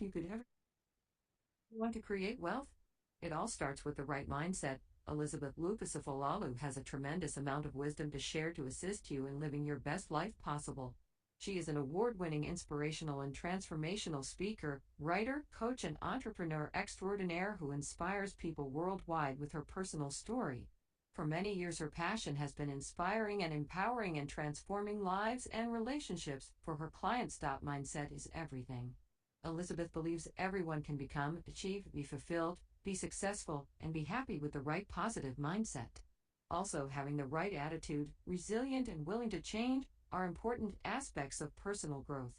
you could ever want to create wealth? It all starts with the right mindset. Elizabeth Lucas of Olalu has a tremendous amount of wisdom to share to assist you in living your best life possible. She is an award-winning inspirational and transformational speaker, writer, coach, and entrepreneur extraordinaire who inspires people worldwide with her personal story. For many years, her passion has been inspiring and empowering and transforming lives and relationships for her clients. Mindset is everything. Elizabeth believes everyone can become, achieve, be fulfilled, be successful, and be happy with the right positive mindset. Also, having the right attitude, resilient, and willing to change are important aspects of personal growth.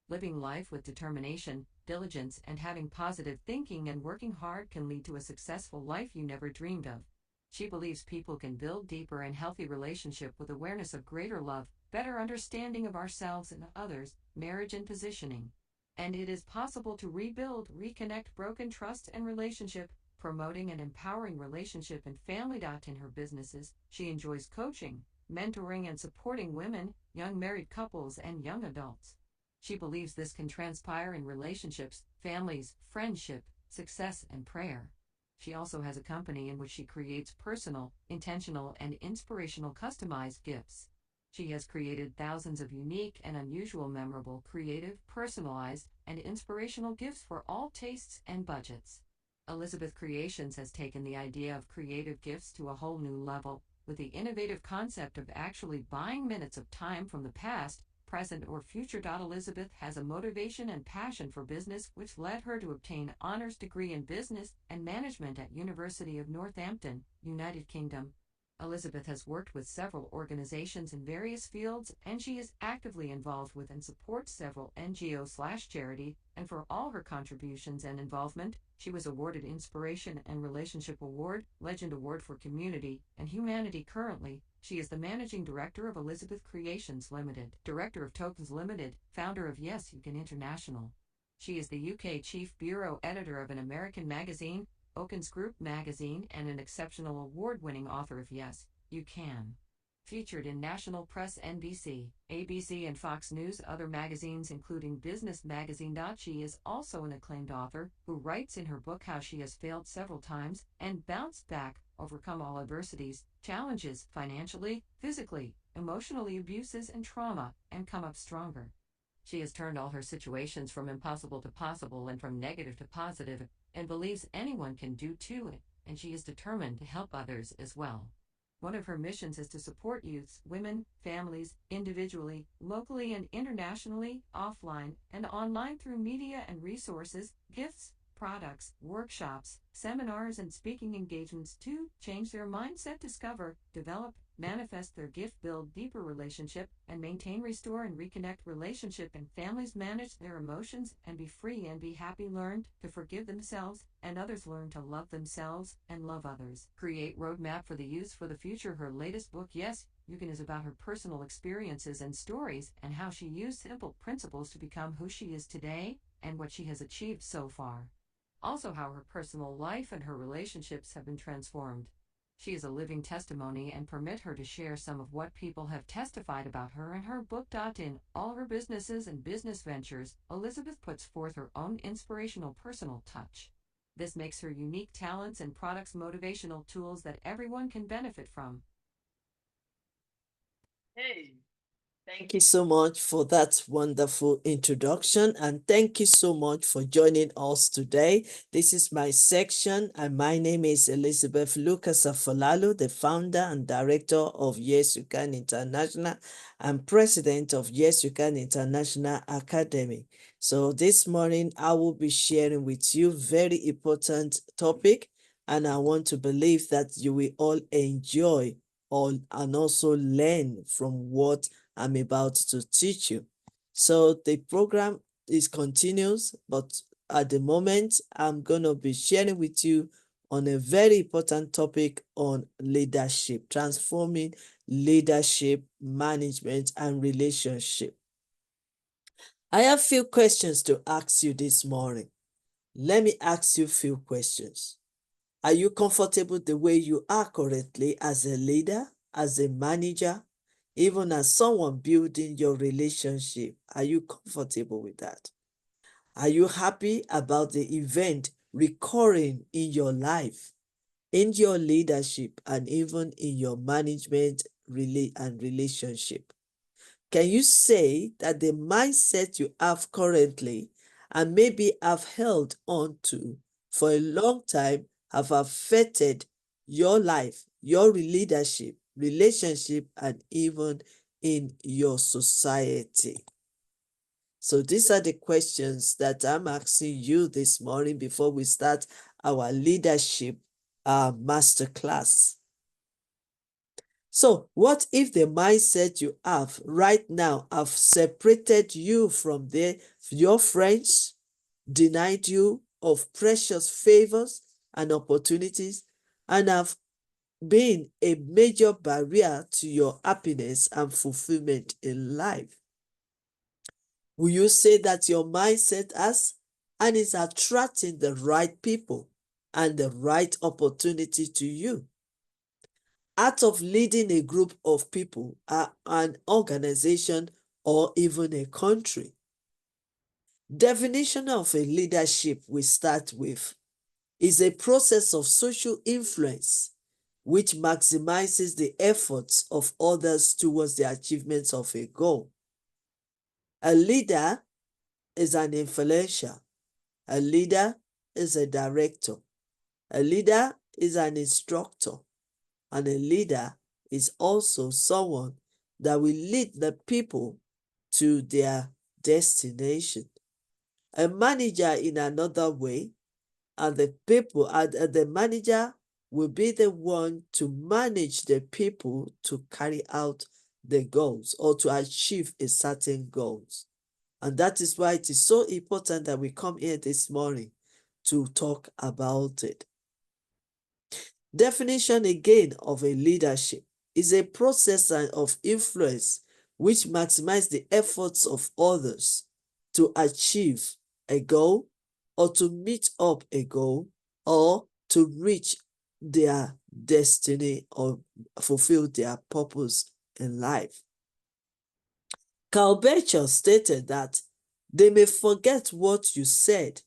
Living life with determination, diligence, and having positive thinking and working hard can lead to a successful life you never dreamed of. She believes people can build deeper and healthy relationship with awareness of greater love, better understanding of ourselves and others, marriage and positioning. And it is possible to rebuild, reconnect broken trust and relationship, promoting and empowering relationship and family. In her businesses, she enjoys coaching, mentoring, and supporting women, young married couples, and young adults. She believes this can transpire in relationships, families, friendship, success, and prayer. She also has a company in which she creates personal, intentional, and inspirational customized gifts. She has created thousands of unique and unusual, memorable, creative, personalized, and inspirational gifts for all tastes and budgets. Elizabeth Creations has taken the idea of creative gifts to a whole new level, with the innovative concept of actually buying minutes of time from the past, present, or future. Elizabeth has a motivation and passion for business which led her to obtain honors degree in business and management at University of Northampton, United Kingdom. Elizabeth has worked with several organizations in various fields, and she is actively involved with and supports several NGO/charity, and for all her contributions and involvement, she was awarded Inspiration and Relationship Award, Legend Award for Community and Humanity. Currently, she is the Managing Director of Elizabeth Creations Limited, Director of Tokens Limited, founder of YYCI International. She is the UK Chief Bureau Editor of an American magazine, Oakens Group magazine, and an exceptional award-winning author of Yes, You Can. Featured in national press NBC, ABC, and Fox News, other magazines including Business Magazine. She is also an acclaimed author who writes in her book how she has failed several times and bounced back, overcome all adversities, challenges, financially, physically, emotionally, abuses, and trauma, and come up stronger. She has turned all her situations from impossible to possible and from negative to positive, and believes anyone can do too, and she is determined to help others as well. One of her missions is to support youths, women, families, individually, locally, and internationally, offline and online through media and resources, gifts, products, workshops, seminars, and speaking engagements to change their mindset, discover, develop, manifest their gift, build deeper relationship, and maintain, restore, and reconnect relationship and families, manage their emotions, and be free and be happy, learn to forgive themselves and others, learn to love themselves and love others, create roadmap for the youth for the future. Her latest book, Yes, You Can, is about her personal experiences and stories and how she used simple principles to become who she is today and what she has achieved so far. Also, how her personal life and her relationships have been transformed. She is a living testimony, and permit her to share some of what people have testified about her in her book. In all her businesses and business ventures, Elizabeth puts forth her own inspirational personal touch. This makes her unique talents and products motivational tools that everyone can benefit from. Hey, thank you so much for that wonderful introduction, and thank you so much for joining us today. This is my section, and my name is Elizabeth Lucas Afolalu, the founder and director of Y.Y.C.I International and president of Y.Y.C.I International Academy. So this morning, I will be sharing with you very important topic, and I want to believe that you will all enjoy all and also learn from what I'm about to teach you. So the program is continuous, but at the moment, I'm going to be sharing with you on a very important topic on leadership, transforming leadership, management, and relationship. I have few questions to ask you this morning. Let me ask you a few questions. Are you comfortable the way you are currently as a leader, as a manager, even as someone building your relationship? Are you comfortable with that? Are you happy about the event recurring in your life, in your leadership, and even in your management and relationship? Can you say that the mindset you have currently and maybe have held on to for a long time have affected your life, your leadership, relationship, and even in your society? So these are the questions that I'm asking you this morning before we start our leadership masterclass. So what if the mindset you have right now have separated you from your friends, denied you of precious favors and opportunities, and have been a major barrier to your happiness and fulfillment in life? Will you say that your mindset has and is attracting the right people and the right opportunity to you? Out of leading a group of people, an organization, or even a country. Definition of a leadership we start with is a process of social influence which maximizes the efforts of others towards the achievement of a goal. A leader is an influencer. A leader is a director. A leader is an instructor. And a leader is also someone that will lead the people to their destination. A manager in another way, and the manager will be the one to manage the people to carry out the goals or to achieve a certain goals. And that is why it is so important that we come here this morning to talk about it. Definition again of a leadership is a process of influence which maximizes the efforts of others to achieve a goal or to meet up a goal or to reach their destiny or fulfill their purpose in life. Carl Becher stated that they may forget what you said,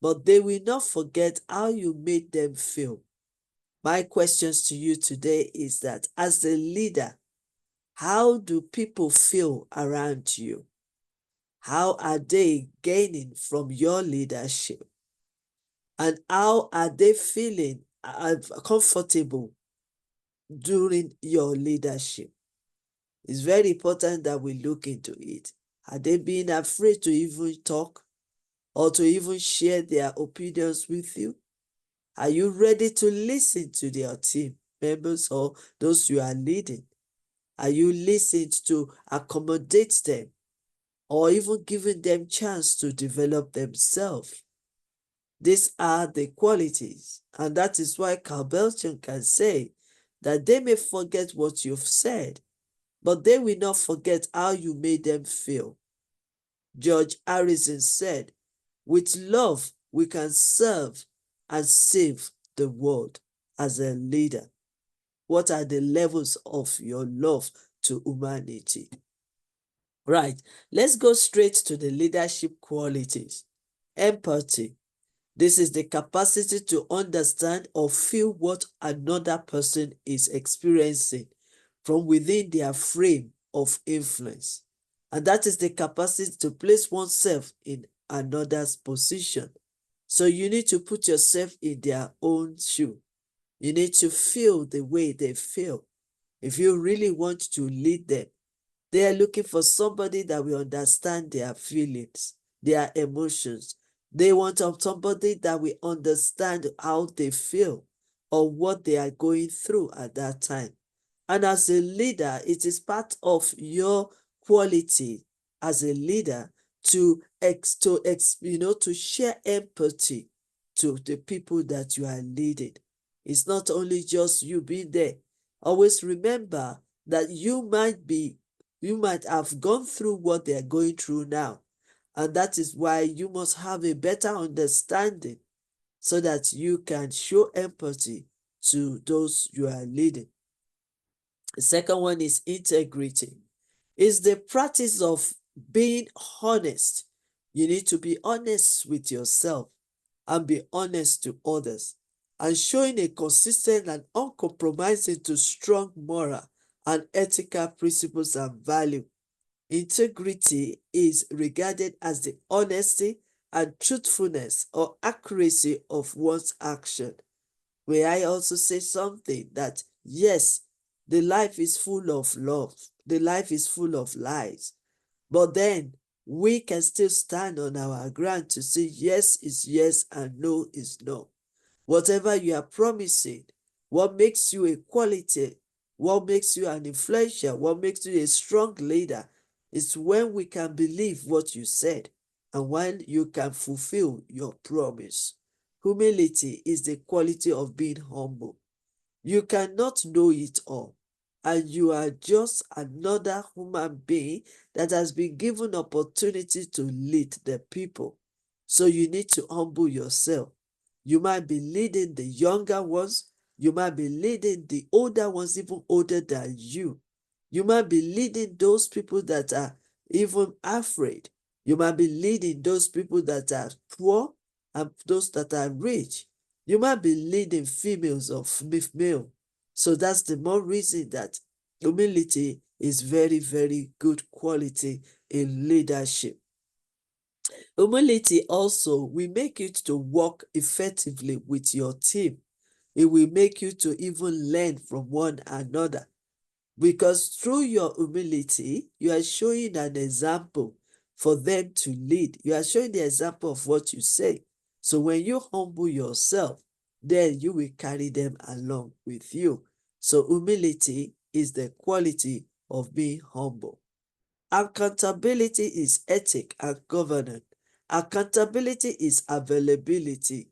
but they will not forget how you made them feel. My questions to you today is that as a leader, how do people feel around you? How are they gaining from your leadership? And how are they feeling comfortable during your leadership? It's very important that we look into it. Are they being afraid to even talk or to even share their opinions with you? Are you ready to listen to their team members or those you are leading? Are you listening to accommodate them or even giving them chance to develop themselves? These are the qualities, and that is why Carl Belton can say that they may forget what you've said, but they will not forget how you made them feel. George Harrison said, with love, we can serve and save the world. As a leader, what are the levels of your love to humanity? Right, let's go straight to the leadership qualities. Empathy. This is the capacity to understand or feel what another person is experiencing from within their frame of influence. And that is the capacity to place oneself in another's position. So you need to put yourself in their own shoe. You need to feel the way they feel. If you really want to lead them, they are looking for somebody that will understand their feelings, their emotions. They want somebody that will understand how they feel or what they are going through at that time. And as a leader, it is part of your quality as a leader to share empathy to the people that you are leading. It's not only just you being there. Always remember that you might have gone through what they are going through now. And that is why you must have a better understanding so that you can show empathy to those you are leading. The second one is integrity. It's the practice of being honest You need to be honest with yourself and be honest to others, and showing a consistent and uncompromising to strong moral and ethical principles and value. Integrity is regarded as the honesty and truthfulness or accuracy of one's action. May I also say something that yes, the life is full of love, the life is full of lies, but then we can still stand on our ground to say yes is yes and no is no. Whatever you are promising, what makes you a quality, what makes you an influencer, what makes you a strong leader is when we can believe what you said and when you can fulfill your promise. Humility is the quality of being humble. You cannot know it all, and you are just another human being that has been given opportunity to lead the people. So you need to humble yourself. You might be leading the younger ones, you might be leading the older ones, even older than you. You might be leading those people that are even afraid. You might be leading those people that are poor and those that are rich. You might be leading females or male. So that's the more reason that humility is very, very good quality in leadership. Humility also will make you to work effectively with your team. It will make you to even learn from one another. Because through your humility, you are showing an example for them to lead. You are showing the example of what you say. So when you humble yourself, then you will carry them along with you. So humility is the quality of being humble. Accountability is ethic and governance. Accountability is availability,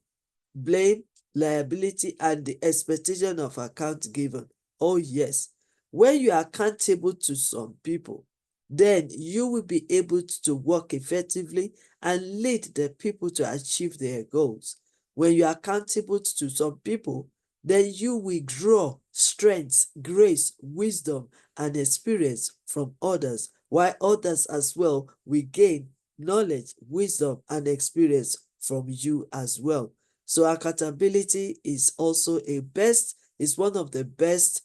blame, liability, and the expectation of account given. Oh, yes. When you are accountable to some people, then you will be able to work effectively and lead the people to achieve their goals. When you are accountable to some people, then you will draw strength, grace, wisdom, and experience from others, while others as well will gain knowledge, wisdom, and experience from you as well. So accountability is also is one of the best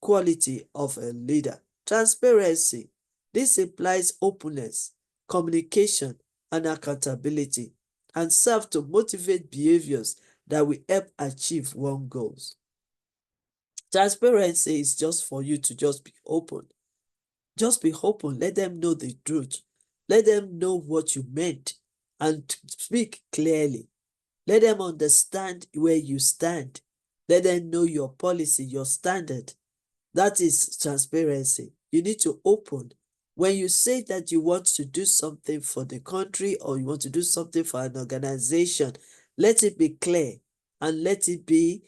quality of a leader. Transparency. This implies openness, communication, and accountability, and serve to motivate behaviors that will help achieve one goals. Transparency is just for you to just be open. Just be open. Let them know the truth. Let them know what you meant and speak clearly. Let them understand where you stand. Let them know your policy, your standard. That is transparency. You need to open. When you say that you want to do something for the country or you want to do something for an organization, let it be clear and let it be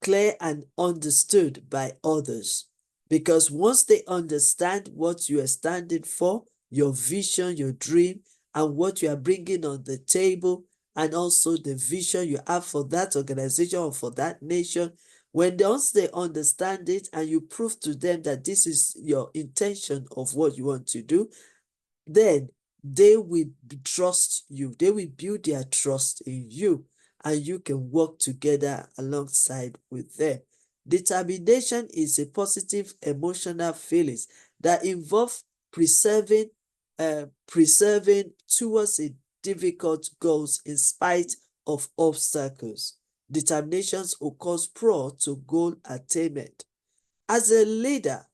clear and understood by others. Because once they understand what you are standing for, your vision, your dream, and what you are bringing on the table, and also the vision you have for that organization or for that nation, once they understand it and you prove to them that this is your intention of what you want to do, then they will trust you. They will build their trust in you, and you can work together alongside with them. Determination is a positive emotional feelings that involve preserving, preserving towards a difficult goals in spite of obstacles. Determinations occurs prior to goal attainment. As a leader,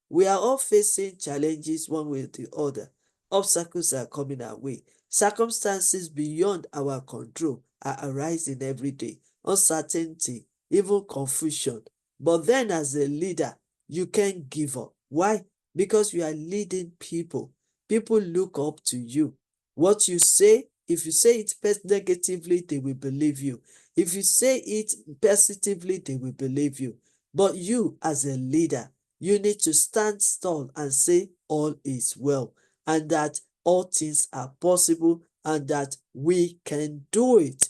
we are all facing challenges one way or the other. Obstacles are coming our way. Circumstances beyond our control are arising every day. Uncertainty, even confusion. But then, as a leader, you can't give up. Why? Because you are leading people. People look up to you. What you say, if you say it negatively, they will believe you. If you say it positively, they will believe you. But you, as a leader, you need to stand tall and say all is well, and that all things are possible, and that we can do it.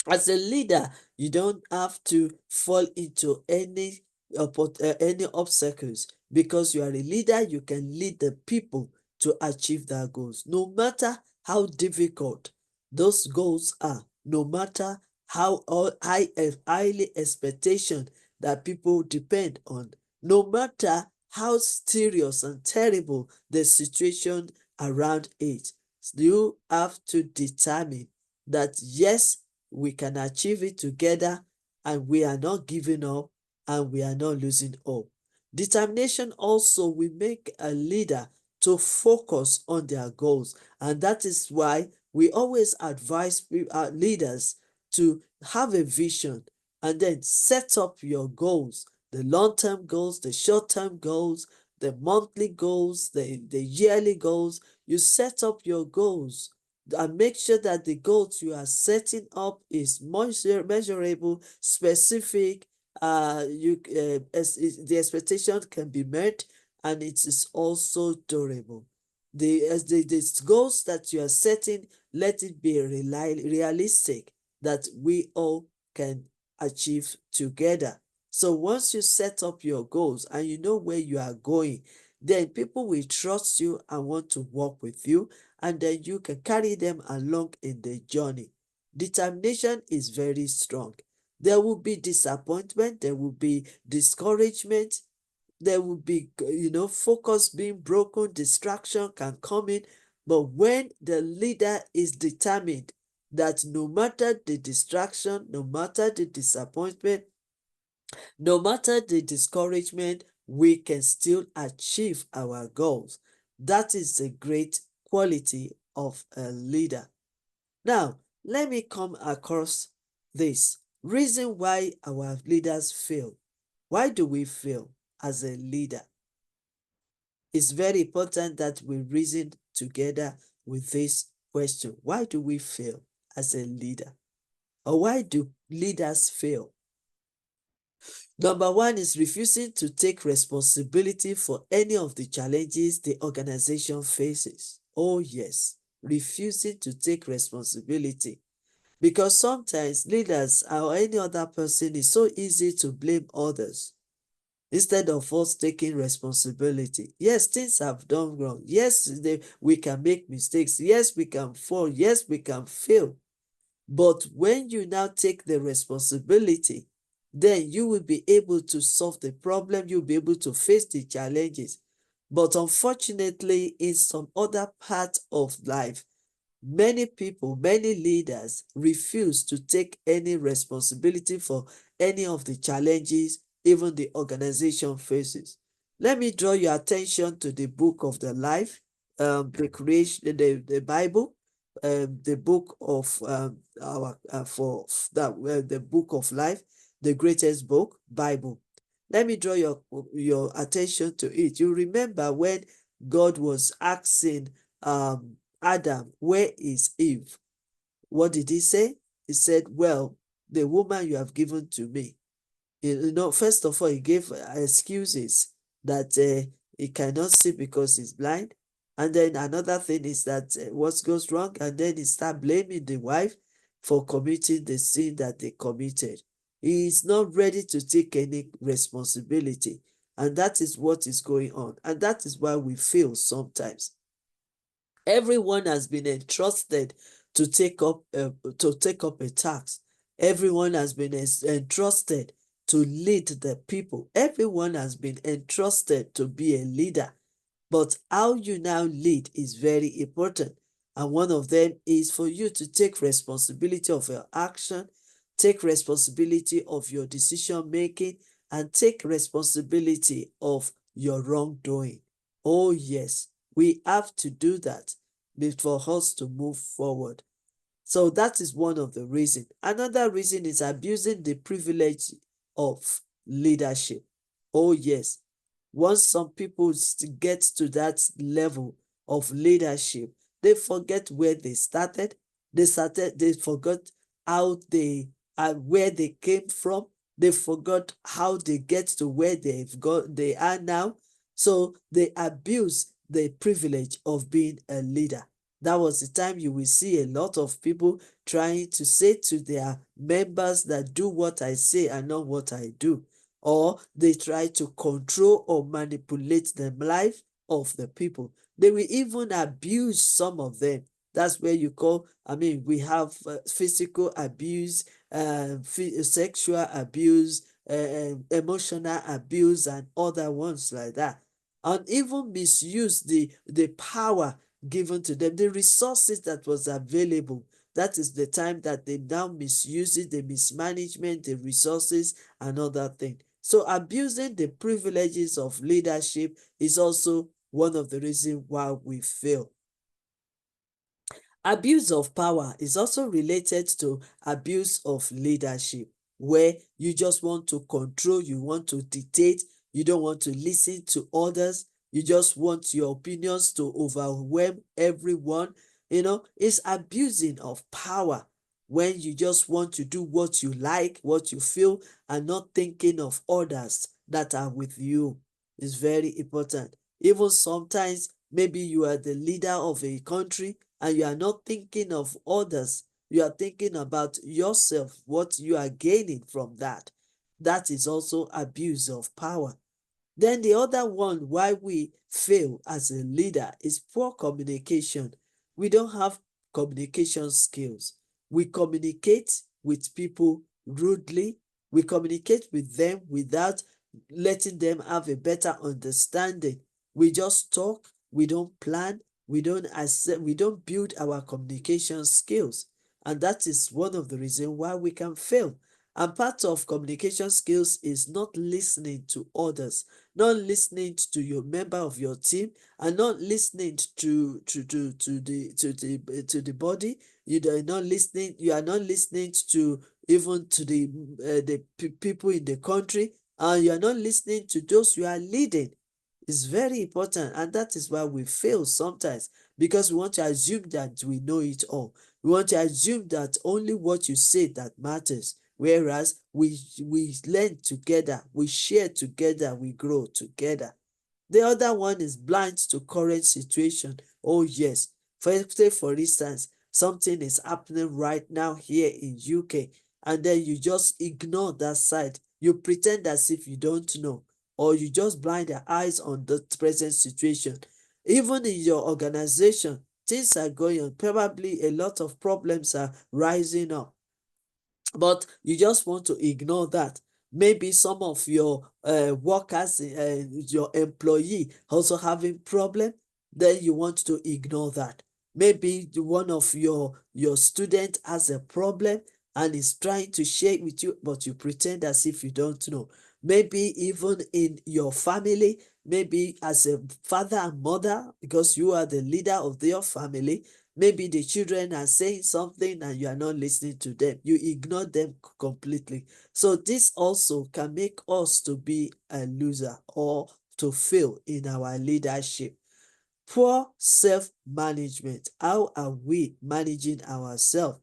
As a leader, you don't have to fall into any obstacles. Because you are a leader, you can lead the people to achieve their goals. No matter how difficult those goals are, no matter how highly expectation that people depend on, no matter how serious and terrible the situation around it. You have to determine that yes, we can achieve it together, and we are not giving up, and we are not losing hope. Determination also will make a leader to focus on their goals, and that is why we always advise leaders to have a vision and then set up your goals, the long-term goals, the short-term goals, the monthly goals, the yearly goals. You set up your goals and make sure that the goals you are setting up is measurable, specific. The expectation can be met, and it is also durable. The goals that you are setting, let it be realistic, that we all can achieve together. So once you set up your goals and you know where you are going, then people will trust you and want to work with you, and then you can carry them along in the journey. Determination is very strong. There will be disappointment, there will be discouragement, there will be, focus being broken, distraction can come in. But when the leader is determined that no matter the distraction, no matter the disappointment, no matter the discouragement, we can still achieve our goals. That is a great quality of a leader. Now, let me come across this reason why our leaders fail. Why do we fail as a leader? It's very important that we reason together with this question. Why do we fail as a leader? Or why do leaders fail? Number one is refusing to take responsibility for any of the challenges the organization faces. Oh, yes, refusing to take responsibility. Because sometimes leaders or any other person is so easy to blame others instead of us taking responsibility. Yes, things have done wrong. Yes, we can make mistakes. Yes, we can fall. Yes, we can fail. But when you now take the responsibility, then you will be able to solve the problem. You'll be able to face the challenges. But unfortunately, in some other part of life, many people, many leaders refuse to take any responsibility for any of the challenges even the organization faces. Let me draw your attention to the book of the life, the creation, the Bible, the book of our for that the book of life, the greatest book, Bible. Let me draw your attention to it. You remember when God was asking Adam, where is Eve? What did he say? He said, well, the woman you have given to me. First of all, he gave excuses that he cannot see because he's blind. And then another thing is that what goes wrong, and then he start blaming the wife for committing the sin that they committed. He is not ready to take any responsibility. And that is what is going on. And that is why we fail sometimes. Everyone has been entrusted to take up a task. Everyone has been entrusted to lead the people. Everyone has been entrusted to be a leader. But how you now lead is very important. And one of them is for you to take responsibility of your action, take responsibility of your decision making, and take responsibility of your wrongdoing. Oh, yes, we have to do that for us to move forward. So that is one of the reasons. Another reason is abusing the privilege of leadership. Oh, yes. Once some people get to that level of leadership, they forget where they started. They forgot how where they came from. They forgot how they get to where they are now. So they abuse the privilege of being a leader. That was the time you will see a lot of people trying to say to their members that do what I say and not what I do. Or they try to control or manipulate the life of the people. They will even abuse some of them. That's where you call, I mean, we have physical abuse, sexual abuse, emotional abuse, and other ones like that. And even misuse the power given to them, the resources that was available. That is the time that they now misuse it, the mismanagement, the resources, and other things. So abusing the privileges of leadership is also one of the reasons why we fail. Abuse of power is also related to abuse of leadership, where you just want to control, you want to dictate, you don't want to listen to others, you just want your opinions to overwhelm everyone. It's abusing of power when you just want to do what you like, what you feel, and not thinking of others that are with you. It's very important. Even sometimes, maybe you are the leader of a country and you are not thinking of others. You are thinking about yourself, what you are gaining from that. That is also abuse of power. Then the other one why we fail as a leader is poor communication. We don't have communication skills. We communicate with people rudely. We communicate with them without letting them have a better understanding. We just talk, we don't plan, we don't build our communication skills. And that is one of the reasons why we can fail. And part of communication skills is not listening to others, not listening to your member of your team, and not listening to the body. You are not listening to even to the people in the country, and you are not listening to those you are leading. It's very important, and that is why we fail sometimes, because we want to assume that we know it all. We want to assume that only what you say that matters, whereas we learn together, we share together, we grow together. The other one is blind to current situation. Oh yes, say for instance, something is happening right now here in UK, and then you just ignore that side. You pretend as if you don't know, or you just blind your eyes on the present situation. Even in your organization, things are going on. Probably a lot of problems are rising up, but you just want to ignore that. Maybe some of your workers, your employee also having problem, then you want to ignore that. Maybe one of your student has a problem and is trying to share it with you, but you pretend as if you don't know. Maybe even in your family, maybe as a father and mother, because you are the leader of your family, maybe the children are saying something and you are not listening to them. You ignore them completely. So this also can make us to be a loser or to fail in our leadership. Poor self-management. How are we managing ourselves?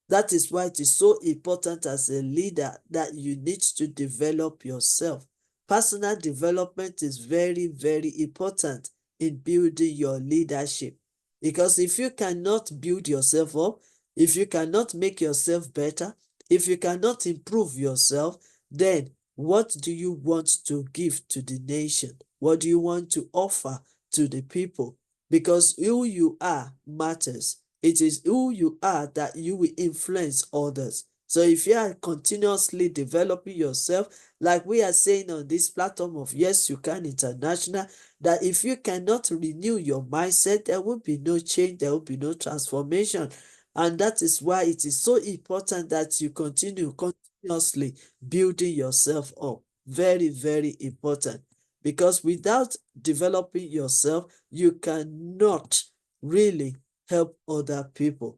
That is why it is so important as a leader that you need to develop yourself. Personal development is very, very important in building your leadership. Because if you cannot build yourself up, if you cannot make yourself better, if you cannot improve yourself, then what do you want to give to the nation? What do you want to offer to the people? Because who you are matters. It is who you are that you will influence others. So if you are continuously developing yourself, like we are saying on this platform of Yes You Can International, that if you cannot renew your mindset, there will be no change, there will be no transformation. And that is why it is so important that you continue continuously building yourself up. Very, very important. Because without developing yourself, you cannot really help other people.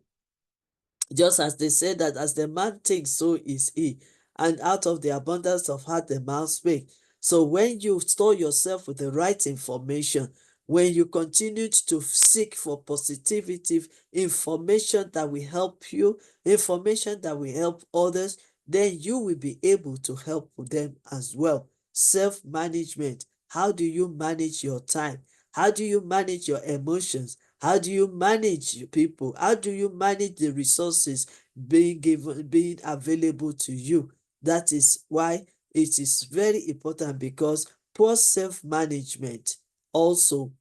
Just as they say that as the man thinks, so is he. And out of the abundance of heart, the mouth speaks. So when you store yourself with the right information, when you continue to seek for positivity, information that will help you, information that will help others, then you will be able to help them as well. Self-management. How do you manage your time? How do you manage your emotions? How do you manage people? How do you manage the resources being available to you? That is why it is very important, because poor self-management also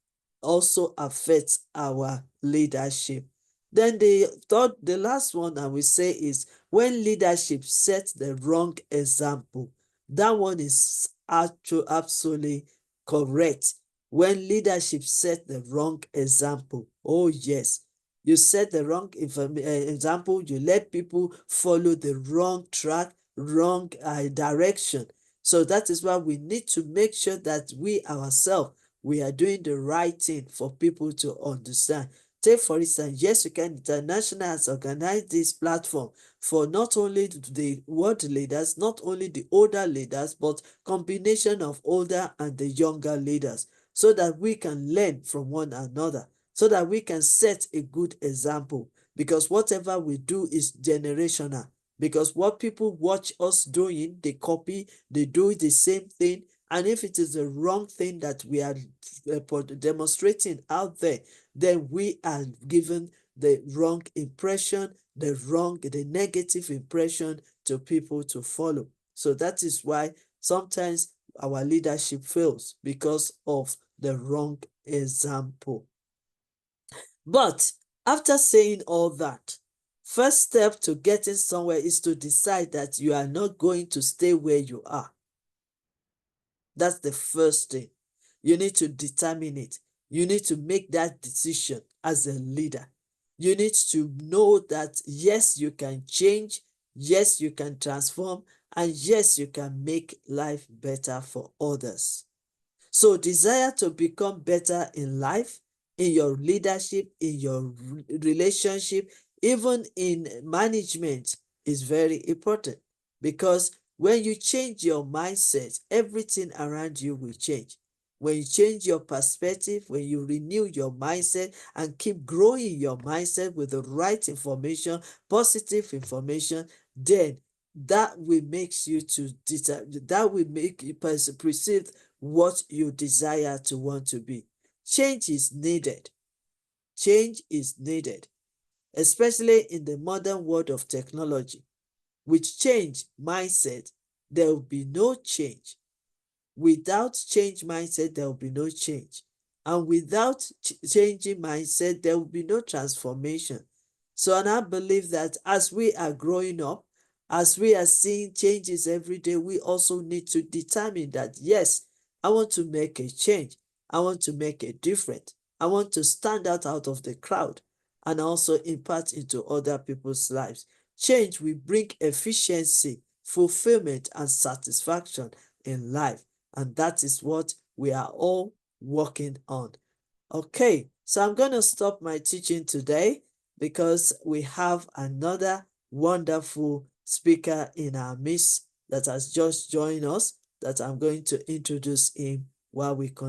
affects our leadership. Then the last one I will say is when leadership sets the wrong example. That one is absolutely correct. When leadership set the wrong example. Oh yes, you set the wrong example. You let people follow the wrong track, wrong direction. So that is why we need to make sure that we ourselves, we are doing the right thing for people to understand. Take for instance, Y.Y.C.I International has organized this platform for not only the world leaders, not only the older leaders, but combination of older and the younger leaders, so that we can learn from one another, so that we can set a good example. Because whatever we do is generational. Because what people watch us doing, they copy, they do the same thing. And if it is the wrong thing that we are demonstrating out there, then we are given the wrong impression, the negative impression to people to follow. So that is why sometimes our leadership fails, because of the wrong example. But after saying all that, first step to getting somewhere is to decide that you are not going to stay where you are. That's the first thing. You need to determine it. You need to make that decision as a leader. You need to know that yes, you can change, yes, you can transform, and yes, you can make life better for others. So desire to become better in life, in your leadership, in your relationship, even in management is very important, because when you change your mindset, everything around you will change. When you change your perspective, when you renew your mindset and keep growing your mindset with the right information, positive information, then that will make you to that will make you perceive what you desire to want to be. Change is needed. Change is needed, especially in the modern world of technology. With change mindset, there will be no change. Without change mindset, there will be no change. And without changing mindset, there will be no transformation. So, and I believe that as we are growing up, as we are seeing changes every day, we also need to determine that, yes, I want to make a change. I want to make a difference. I want to stand out of the crowd and also impact into other people's lives. Change will bring efficiency, fulfillment, and satisfaction in life. And that is what we are all working on. Okay, so I'm going to stop my teaching today because we have another wonderful speaker in our midst that has just joined us, that I'm going to introduce him while we continue.